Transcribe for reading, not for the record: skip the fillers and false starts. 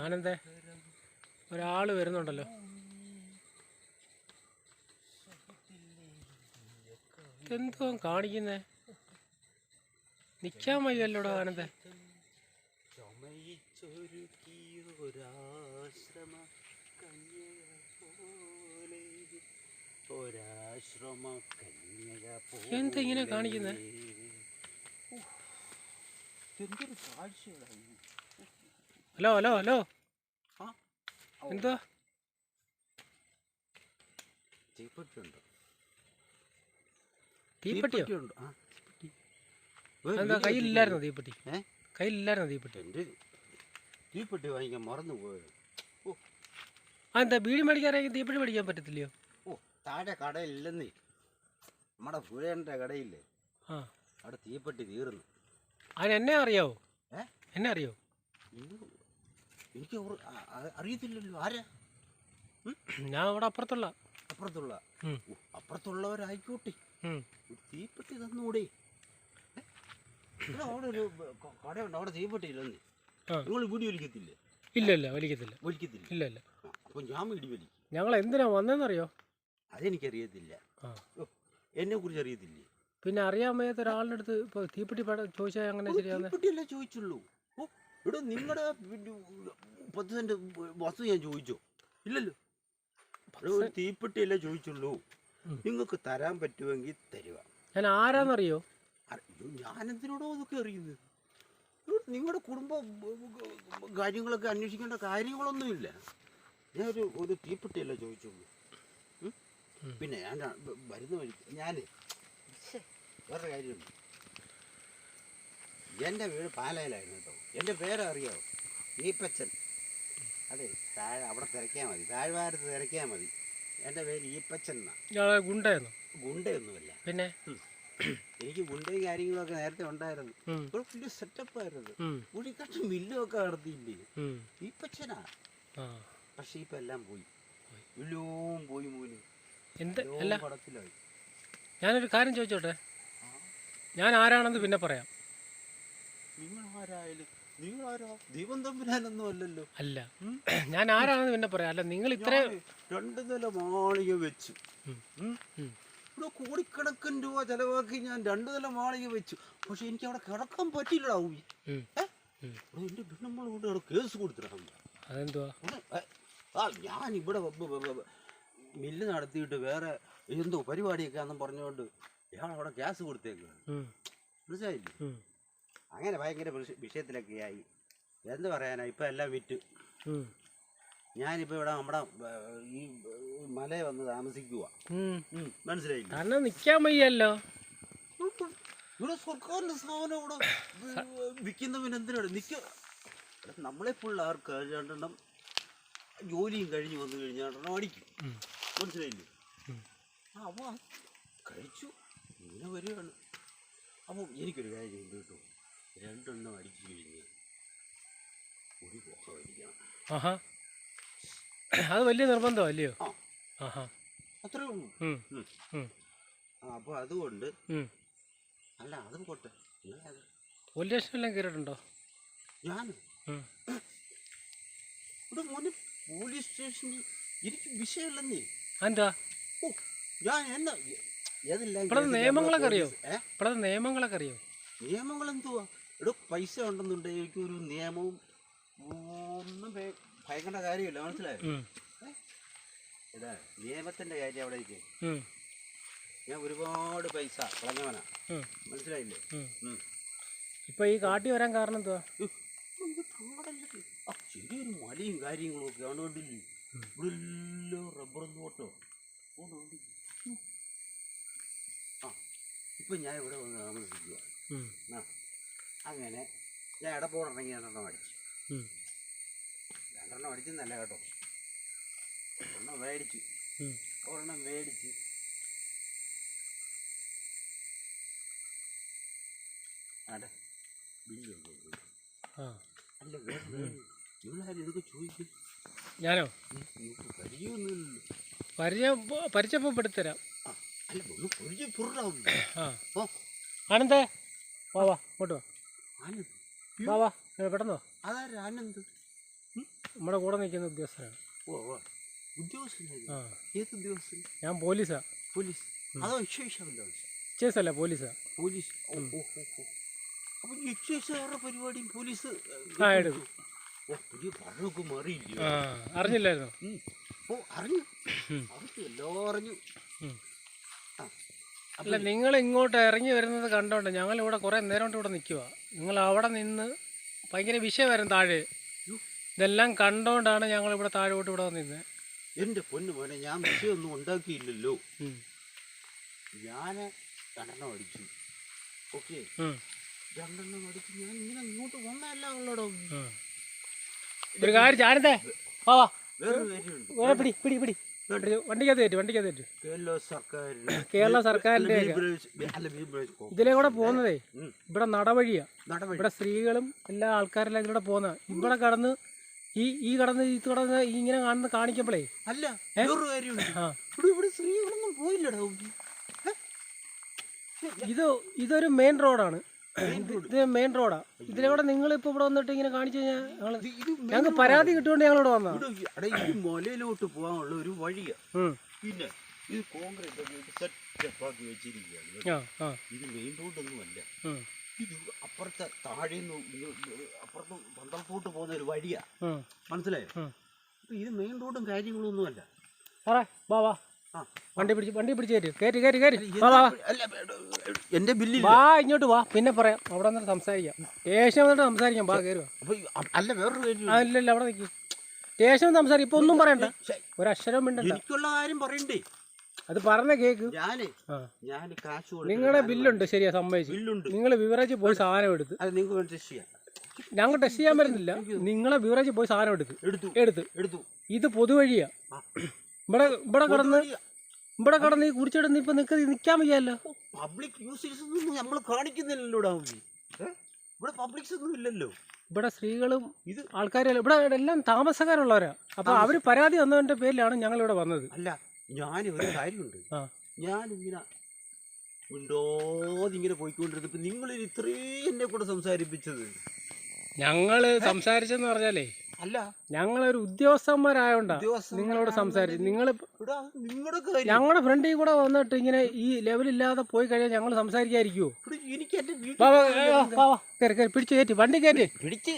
ആനന്ദേ, ഒരാൾ വരുന്നുണ്ടല്ലോ. എന്തോ കാണിക്കുന്നേ? നിൽക്കാൻ വയ്യല്ലോടോ ആനന്ദേ. എന്താ ഇങ്ങനെ കാണിക്കുന്നേ? ഹലോ ഹലോ ഹലോ, എന്തോ തീപ്പെട്ടിയോ? എന്താ കയ്യിലില്ലായിരുന്നോ തീപ്പെട്ടി? കയ്യിലില്ലായിരുന്നോ തീപ്പെട്ടി? തീപ്പെട്ടി വാങ്ങിക്കാൻ മറന്നു പോയത്. എന്താ ബീഡി മേടിക്കാറെങ്കിൽ തീപ്പെട്ടി മേടിക്കാൻ പറ്റത്തില്ലയോ? താഴെ കടയില്ലെന്നേ, നമ്മുടെ പുഴേൻ്റെ കടയില്ലേ, അവിടെ തീപ്പെട്ടി തീർന്നു. അതിനെന്നെ അറിയാവോ? എന്നെ അറിയോ? എനിക്ക് അറിയത്തില്ലല്ലോ. ആരാ? ഞാൻ അവിടെ അപ്പുറത്തുള്ളവരായിക്കോട്ടെ, തീപ്പെട്ടി തന്നൂടെ? അവിടെ ഒരു കടയുണ്ട്, അവിടെ തീപ്പെട്ടി ഇല്ലെന്നേ. നിങ്ങൾ വീടി വലിക്കത്തില്ലേ? ഇല്ല വലിക്കത്തില്ല. ഇല്ല. അപ്പൊ ഞാൻ വീടി വലിക്കും. ഞങ്ങൾ എന്തിനാ വന്നതെന്നറിയോ? അതെനിക്കറിയത്തില്ല. എന്നെ കുറിച്ച് അറിയത്തില്ലേ? പിന്നെ അറിയാൻ വയ്യാത്ത ഒരാളുടെ അടുത്ത് ഇപ്പൊ തീപ്പെട്ടി ചോദിച്ചാൽ അങ്ങനെ ശരിയാന്ന്? തീപ്പെട്ടിയല്ലേ ചോദിച്ചുള്ളൂ. ഇവിടെ നിങ്ങളുടെ 10 സെന്റ് വസ്തു ഞാൻ ചോദിച്ചോ? ഇല്ലല്ലോ. ഒരു തീപ്പെട്ടിയല്ലേ ചോദിച്ചുള്ളൂ. നിങ്ങൾക്ക് തരാൻ പറ്റുമെങ്കിൽ തരുക. ഞാൻ ആരാന്നറിയോ? ഞാനെന്തിനോടോ അതൊക്കെ അറിയുന്നത്? നിങ്ങളുടെ കുടുംബ കാര്യങ്ങളൊക്കെ അന്വേഷിക്കേണ്ട കാര്യങ്ങളൊന്നുമില്ല. ഞാൻ ഒരു തീപ്പെട്ടിയല്ലേ ചോദിച്ചുള്ളൂ. പിന്നെ ഞാൻ വരുന്ന വഴി ഞാൻ വേറെ കാര്യമുണ്ട്. എൻ്റെ വീട് പാലയിലായിരുന്നു കേട്ടോ. എൻ്റെ പേരറിയാമോ? ഈപ്പച്ചൻ. അതെ, താഴെ അവിടെ തിരക്കിയാൽ മതി, താഴ്വാരത്ത് തിരക്കിയാൽ മതി. എൻ്റെ പേര് ഈപ്പച്ചൻ എന്നാണ്. ഗുണ്ടയൊന്നുമല്ല. പിന്നെ എനിക്ക് ഗുണ്ടയും കാര്യങ്ങളൊക്കെ നേരത്തെ ഉണ്ടായിരുന്നു. ഇവിടെ വലിയ സെറ്റപ്പായിരുന്നു. കുഴിക്കട്ട് മില്ലും ഒക്കെ നടത്തിയില്ലേ? ഈപ്പച്ചനാ. പക്ഷെ ഇപ്പം എല്ലാം പോയി, മില്ലും പോയി. മൂലം പടത്തിലായി. ഞാനൊരു കാര്യം ചോദിച്ചോട്ടെ? ഞാൻ ആരാണെന്ന് പിന്നെ പറയാം. നിങ്ങൾ ആരായാലും നിങ്ങളാരാ? ദൈവം തമ്പുരാനൊന്നും അല്ലല്ലോ. അല്ല, ഞാൻ ആരാണെന്ന് പിന്നെ പറയാം. അല്ല, നിങ്ങൾ ഇത്ര 2 നില മാളിക വെച്ചു, ഇവിടെ കോടിക്കണക്കിന് രൂപ ചെലവാക്കി ഞാൻ 2 നില മാളിക വെച്ചു. പക്ഷെ എനിക്ക് അവിടെ കിടക്കാൻ പറ്റില്ലടാ. എന്റെ പെണ്ണുമ്പോൾ കൊണ്ട് അവിടെ കേസ് കൊടുത്തിടാം. അതെന്തുവാ? ഞാൻ ഇവിടെ മില്ല് നടത്തിയിട്ട് വേറെ എന്തോ പരിപാടിയൊക്കെ ആണെന്ന് പറഞ്ഞുകൊണ്ട് ഞാൻ അവിടെ ഗ്യാസ് കൊടുത്തേക്ക്. മനസ്സിലായില്ലേ? അങ്ങനെ ഭയങ്കര വിഷയത്തിലൊക്കെ ആയി. എന്ത് പറയാനാ, ഇപ്പം എല്ലാം വിറ്റ്. ഞാനിപ്പോൾ ഇവിടെ നമ്മുടെ ഈ മലയെ വന്ന് താമസിക്കുക. മനസ്സിലായില്ലേ? കാരണം നിൽക്കാൻ വയ്യല്ലോ. ഇവിടെ സർക്കാരിൻ്റെ സാധനം ഇവിടെ വിൽക്കുന്നവന് എന്തിനാണ് നിൽക്കുക? നമ്മളെ പിള്ളേർക്ക് 2 ജോലിയും കഴിഞ്ഞ് വന്നു കഴിഞ്ഞാൽ 2 അടിക്കും. മനസ്സിലായില്ലേ? അപ്പോൾ കഴിച്ചു ഇങ്ങനെ വരികയാണ്. അപ്പോൾ എനിക്കൊരു കാര്യം ഉണ്ട് കേട്ടോ. 2 അടിച്ചു കഴിഞ്ഞ് ഒരു പോക്ക അടിക്കണം. അത് വലിയ നിർബന്ധം അല്ലയോ? അത്രേ ഉള്ളൂ. അപ്പോൾ അതുകൊണ്ട് അല്ല, അതും പോട്ടെ. പോലീസ് സ്റ്റേഷനിലെല്ലാം കയറിയിട്ടുണ്ടോ? ഞാൻ ഇവിടെ മോനെ പോലീസ് സ്റ്റേഷനിൽ എനിക്ക് വിഷയമില്ലെന്നേ. എന്താ ഞാൻ എന്നാ നിയമങ്ങളൊക്കെ അറിയോ? നിയമങ്ങളൊക്കെ അറിയോ? നിയമങ്ങൾ എന്തുവാ? ഇവിടെ പൈസ ഉണ്ടെന്നുണ്ടെങ്കിൽ എനിക്കൊരു നിയമവും ഒന്നും ഭയക്കേണ്ട കാര്യമില്ല. മനസ്സിലായോ? ഇതാ നിയമത്തിന്റെ കാര്യം അവിടെ ഇരിക്കും. ഞാൻ ഒരുപാട് പൈസ കളഞ്ഞവനാ. മനസ്സിലായില്ലേ? ഇപ്പൊ ഈ കാട്ടി വരാൻ കാരണം എന്തുവാ? ചെറിയൊരു മലയും കാര്യങ്ങളും ഒക്കെ ആണ്. കണ്ടില്ലേ? ഇവിടെ എല്ലാം റബ്ബറും തോട്ടോ. ഇപ്പം ഞാൻ ഇവിടെ വന്ന് താമസിക്കുക. അങ്ങനെ ഞാൻ ഇടപ്പോടിറങ്ങി 2 അടിച്ചു. 2 അടിച്ചെന്നല്ല കേട്ടോ, ഒരെണ്ണം മേടിച്ചു. അതെ, ബില്ലുണ്ടോ? അല്ല, നിങ്ങളാരും ഇതൊക്കെ ചോദിക്കും. ഞാനോ? പരിചയമൊന്നുമില്ലല്ലോ. പരിചയപ്പെടുത്തരാം. അല്ല, ഒന്ന് പരിചയപ്പെടാവും. ആനന്ദേ, വാ ഇങ്ങോട്ട് വാ. പെട്ടെന്നോ? അതാരാ ആനന്ദ്? നമ്മുടെ കൂടെ നിൽക്കുന്ന ഉദ്യോഗസ്ഥനാണ്. ഓ ഓ ഉദ്യോഗസ്ഥനായിരുന്നു. ആ ഏത് ഉദ്യോഗസ്ഥൻ? ഞാൻ പോലീസാ. പോലീസ്? അതോ എക്സൈസല്ല? എക്സൈസ് അല്ല, പോലീസാ. പോലീസ്. ഓ ഓ ഓ ഓ. അപ്പം എക്സൈസുകാരുടെ പരിപാടിയും പോലീസ് ആ എടുക്കും. ഓ പുതിയ പഴമൊക്കെ മാറിയില്ല. ആ അറിഞ്ഞില്ലായിരുന്നു. ഓ അറിഞ്ഞു, അവർക്ക് എല്ലാം അറിഞ്ഞു. അല്ല, നിങ്ങൾ ഇങ്ങോട്ട് ഇറങ്ങി വരുന്നത് കണ്ടോണ്ട് ഞങ്ങളിവിടെ കുറേ നേരം കൊണ്ട് ഇവിടെ നിൽക്കുക. നിങ്ങൾ അവിടെ നിന്ന് ഭയങ്കര വിഷയമായിരുന്നു താഴെ. ഇതെല്ലാം കണ്ടോണ്ടാണ് ഞങ്ങളിവിടെ താഴോട്ട് ഇവിടെ നിന്നത്. എൻ്റെ പൊന്നു മോനെ, ഞാൻ വിഷയമൊന്നും ഉണ്ടാക്കിയില്ലല്ലോ. ഞാൻ 2 അടിച്ചു. ഓക്കെ, 2 അടിച്ച് ഞാൻ ഇങ്ങനെ ഇങ്ങോട്ട് വന്നല്ല ഉള്ളടോ. ഒരു കാര്യം ചാനത്തെ വാ വേറൊരു കാര്യമുണ്ട്. പിടി പിടി പിടി വണ്ടിക്കകത്ത് കേരള സർക്കാരിന്റെ ഇതിലെ കൂടെ പോകുന്നതേ ഇവിടെ നടവഴിയാ. ഇവിടെ സ്ത്രീകളും എല്ലാ ആൾക്കാരെല്ലാം ഇതിലൂടെ പോകുന്ന. ഇവിടെ കടന്ന് ഈ കടന്ന് ഇങ്ങനെ കാണുന്ന കാണിക്കുമ്പോഴേ അല്ല ഇതൊരു മെയിൻ റോഡാണ്. ഇത് മെയിൻ റോഡാ. ഇതിലെ കൂടെ നിങ്ങളിപ്പോ ഇവിടെ വന്നിട്ട് ഇങ്ങനെ കാണിച്ചു കഴിഞ്ഞാൽ ഞങ്ങൾക്ക് പരാതി കിട്ടുകൊണ്ട് ഞങ്ങളിവിടെ വന്നാ. മലയിലോട്ട് പോകാനുള്ള ഒരു വഴിയാ. പിന്നെ ഇത് കോൺക്രീറ്റ് സെറ്റപ്പ് ആക്കി വെച്ചിരിക്കുകയാണ്. ഇത് മെയിൻ റോഡൊന്നും അല്ല. ഇത് അപ്പുറത്തെ താഴേന്ന് അപ്പുറത്ത് പന്തളത്തോട്ട് പോകുന്ന ഒരു വഴിയാ. മനസ്സിലായോ? ഇത് മെയിൻ റോഡും കാര്യങ്ങളും ഒന്നും അല്ല. വണ്ടി പിടിച്ച് കയറ്റി എന്റെ ബില്ല് വാ, ഇങ്ങോട്ട് വാ, പിന്നെ പറയാം. അവിടെ വന്നിട്ട് സംസാരിക്കാം. സ്റ്റേഷൻ വന്നിട്ട് സംസാരിക്കാം. വാ കയറുക. അല്ല വേറൊരു ഇല്ല അവിടെ നിൽക്കും. സ്റ്റേഷൻ സംസാരിക്കും. ഇപ്പൊ ഒന്നും പറയണ്ട, ഒരക്ഷരം മിണ്ടണ്ട. എനിക്കുള്ള കാര്യം പറയണ്ടേ? അത് പറഞ്ഞ കേക്ക്. ഞാൻ കാശ് നിങ്ങളുടെ ബില്ലുണ്ട്, ശരിയാ, സമ്മതിച്ചു. നിങ്ങൾ ബിവറേജ് പോയി സാധനം എടുത്ത്. ഞങ്ങൾ ടെസ്റ്റ് ചെയ്യാൻ പറ്റുന്നില്ല. നിങ്ങളെ ബിവറേജ് പോയി സാധനം എടുത്ത്. ഇത് പൊതുവഴിയാ. ഇവിടെ കടന്ന് ഈ കുടിച്ചിടുന്ന ഇപ്പൊ നിക്കാൻ വയ്യല്ലോ. പബ്ലിക് യൂസേഴ്സ് നമ്മൾ കാണിക്കുന്നില്ലല്ലോ. ഇവിടെ പബ്ലിക്സ് ഒന്നും ഇല്ലല്ലോ. ഇവിടെ സ്ത്രീകളും ആൾക്കാരും ഇവിടെ എല്ലാം താമസക്കാരുള്ളവരാ. അപ്പൊ അവര് പരാതി വന്നതിന്റെ പേരിലാണ് ഞങ്ങൾ ഇവിടെ വന്നത്. അല്ല, ഞാനൊരു കാര്യമുണ്ട്. ഞാനിങ്ങനെ ഇങ്ങനെ പോയിക്കൊണ്ടിരുന്നപ്പോ നിങ്ങൾ ഇത്രയും എന്നെ കൂടെ സംസാരിപ്പിച്ചത്. ഞങ്ങള് സംസാരിച്ചെന്ന് പറഞ്ഞാലേ അല്ല, ഞങ്ങളൊരു ഉദ്യോഗസ്ഥന്മാരായോണ്ടാ നിങ്ങളോട് സംസാരിച്ചു. ഞങ്ങളുടെ ഫ്രണ്ടിൽ കൂടെ വന്നിട്ട് ഇങ്ങനെ ഈ ലെവലില്ലാതെ പോയി കഴിഞ്ഞാൽ ഞങ്ങൾ സംസാരിക്കാതിരിക്കുവോ? എനിക്ക് പിടിച്ചു കയറ്റി വണ്ടി കയറ്റി പിടിച്ച്